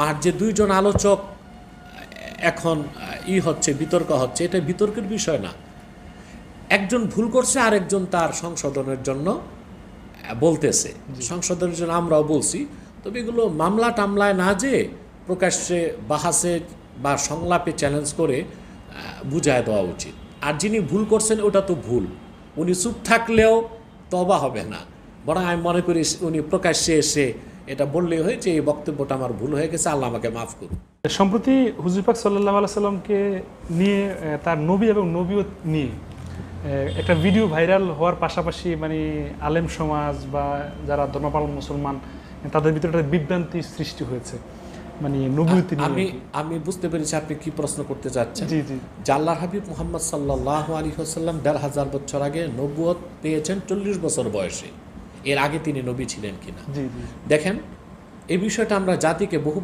আর যে দুইজন আলোচক এখন হচ্ছে বিতর্ক হচ্ছে, এটা বিতর্কের বিষয় না। একজন ভুল করছে, আরেকজন তার সংশোধনের জন্য বলতেছে, সংশোধনের জন্য আমরাও বলছি। তবে এগুলো মামলা টামলায় না যে প্রকাশ্যে বাহাসে বা সংলাপে চ্যালেঞ্জ করে বুঝায় দেওয়া উচিত। আর যিনি ভুল করছেন ওটা তো ভুল, উনি চুপ থাকলেও তওবা হবে না, বরং আমি মনে করি উনি প্রকাশ্যে এসে এটা বললেই হয়েছে এই বক্তব্যটা আমার ভুল হয়ে গেছে, আল্লাহ আমাকে মাফ করুন। সম্প্রতি হুজুর পাক সাল্লাল্লাহু আলাইহি সাল্লামকে নিয়ে, তার নবী এবং নবীয়ত নিয়ে একটা ভিডিও ভাইরাল হওয়ার পাশাপাশি মানে আলেম সমাজ বা যারা ধর্মপালন মুসলমান তাদের ভিতরে একটা বিভ্রান্তি সৃষ্টি হয়েছে মানে নবুয়ত নিয়ে। আমি বুঝতে পেরেছি আপনি কি প্রশ্ন করতে চাচ্ছেন। জি জি। আল্লাহর হাবিব মুহাম্মদ সাল্লাল্লাহু আলাইহি ওয়াসাল্লাম ১৫০০ বছর আগে নবুয়ত পেয়েছেন ৪০ বছর বয়সে। এর আগে তিনি নবী ছিলেন কিনা। জি জি। দেখেন, এই বিষয়টা আমরা জাতিকে বহু